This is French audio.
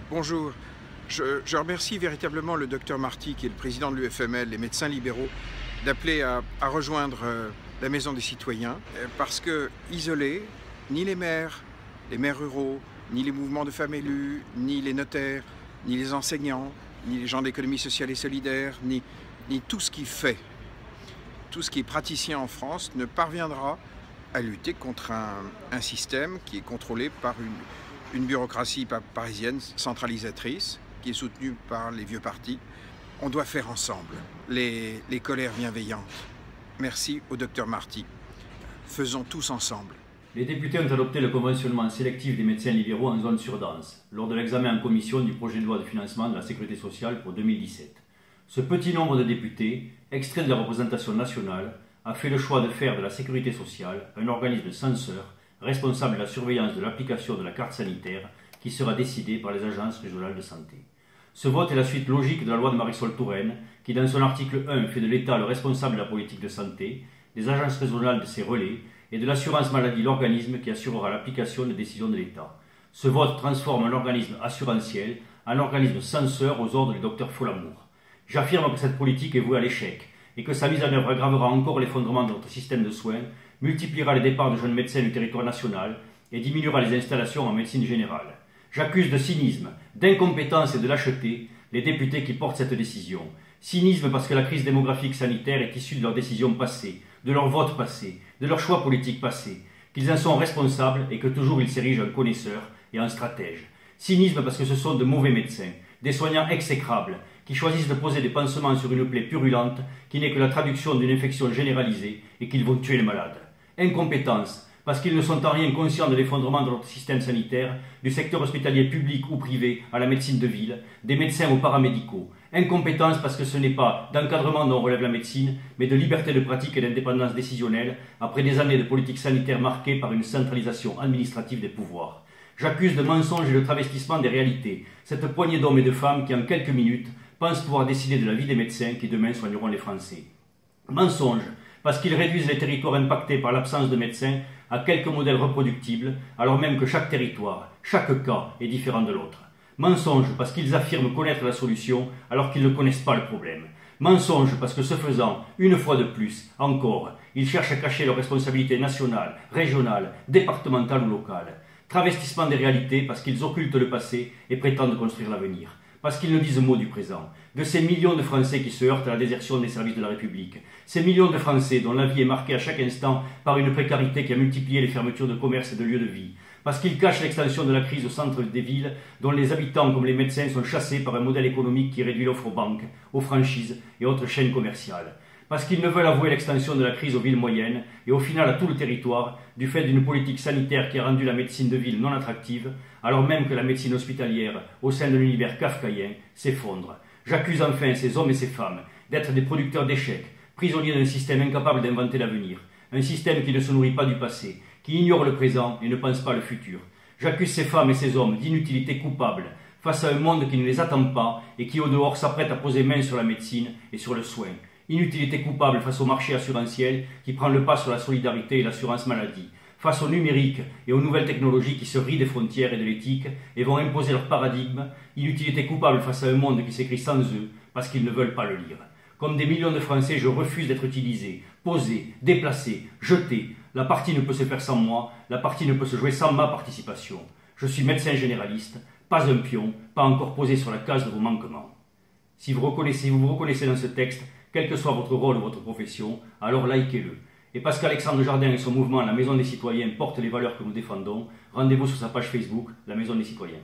Bonjour. Je remercie véritablement le docteur Marty, qui est le président de l'UFML, les médecins libéraux, d'appeler à rejoindre la Maison des Citoyens, parce que isolés, ni les maires ruraux, ni les mouvements de femmes élues, ni les notaires, ni les enseignants, ni les gens de l'économie sociale et solidaire, ni tout ce qui fait, tout ce qui est praticien en France ne parviendra à lutter contre un système qui est contrôlé par une bureaucratie parisienne centralisatrice, qui est soutenue par les vieux partis. On doit faire ensemble les colères bienveillantes. Merci au docteur Marty. Faisons tous ensemble. Les députés ont adopté le conventionnement sélectif des médecins libéraux en zone surdense, lors de l'examen en commission du projet de loi de financement de la Sécurité sociale pour 2017. Ce petit nombre de députés, extraits de la représentation nationale, a fait le choix de faire de la Sécurité sociale un organisme censeur responsable de la surveillance de l'application de la carte sanitaire qui sera décidée par les agences régionales de santé. Ce vote est la suite logique de la loi de Marisol Touraine, qui dans son article 1 fait de l'État le responsable de la politique de santé, des agences régionales de ses relais et de l'assurance maladie l'organisme qui assurera l'application des décisions de l'État. Ce vote transforme un organisme assurantiel en organisme censeur aux ordres du docteur Folamour. J'affirme que cette politique est vouée à l'échec et que sa mise en œuvre aggravera encore l'effondrement de notre système de soins, multipliera les départs de jeunes médecins du territoire national et diminuera les installations en médecine générale. J'accuse de cynisme, d'incompétence et de lâcheté les députés qui portent cette décision. Cynisme parce que la crise démographique sanitaire est issue de leurs décisions passées, de leurs votes passés, de leurs choix politiques passés, qu'ils en sont responsables et que toujours ils s'érigent en connaisseurs et en stratèges. Cynisme parce que ce sont de mauvais médecins, des soignants exécrables, qui choisissent de poser des pansements sur une plaie purulente qui n'est que la traduction d'une infection généralisée et qu'ils vont tuer les malades. Incompétence, parce qu'ils ne sont en rien conscients de l'effondrement de notre système sanitaire, du secteur hospitalier public ou privé à la médecine de ville, des médecins aux paramédicaux. Incompétence parce que ce n'est pas d'encadrement dont relève la médecine, mais de liberté de pratique et d'indépendance décisionnelle, après des années de politique sanitaire marquées par une centralisation administrative des pouvoirs. J'accuse de mensonge et de travestissement des réalités, cette poignée d'hommes et de femmes qui en quelques minutes pensent pouvoir décider de la vie des médecins qui demain soigneront les Français. Mensonge, parce qu'ils réduisent les territoires impactés par l'absence de médecins à quelques modèles reproductibles, alors même que chaque territoire, chaque cas est différent de l'autre. Mensonge, parce qu'ils affirment connaître la solution alors qu'ils ne connaissent pas le problème. Mensonge, parce que ce faisant, une fois de plus, encore, ils cherchent à cacher leurs responsabilités nationales, régionales, départementales ou locales. Travestissement des réalités, parce qu'ils occultent le passé et prétendent construire l'avenir. Parce qu'ils ne disent mot du présent, de ces millions de Français qui se heurtent à la désertion des services de la République, ces millions de Français dont la vie est marquée à chaque instant par une précarité qui a multiplié les fermetures de commerces et de lieux de vie, parce qu'ils cachent l'extension de la crise au centre des villes, dont les habitants comme les médecins sont chassés par un modèle économique qui réduit l'offre aux banques, aux franchises et autres chaînes commerciales. Parce qu'ils ne veulent avouer l'extension de la crise aux villes moyennes et au final à tout le territoire, du fait d'une politique sanitaire qui a rendu la médecine de ville non attractive, alors même que la médecine hospitalière, au sein de l'univers kafkaïen, s'effondre. J'accuse enfin ces hommes et ces femmes d'être des producteurs d'échecs, prisonniers d'un système incapable d'inventer l'avenir, un système qui ne se nourrit pas du passé, qui ignore le présent et ne pense pas le futur. J'accuse ces femmes et ces hommes d'inutilité coupable face à un monde qui ne les attend pas et qui au dehors s'apprête à poser main sur la médecine et sur le soin. Inutilité coupable face au marché assurantiel qui prend le pas sur la solidarité et l'assurance maladie, face au numérique et aux nouvelles technologies qui se rient des frontières et de l'éthique et vont imposer leur paradigme. Inutilité coupable face à un monde qui s'écrit sans eux parce qu'ils ne veulent pas le lire. Comme des millions de Français, je refuse d'être utilisé, posé, déplacé, jeté. La partie ne peut se faire sans moi, la partie ne peut se jouer sans ma participation. Je suis médecin généraliste, pas un pion, pas encore posé sur la case de vos manquements. Si vous vous reconnaissez dans ce texte, quel que soit votre rôle ou votre profession, alors likez-le. Et parce qu'Alexandre Jardin et son mouvement La Maison des Citoyens portent les valeurs que nous défendons, rendez-vous sur sa page Facebook, La Maison des Citoyens.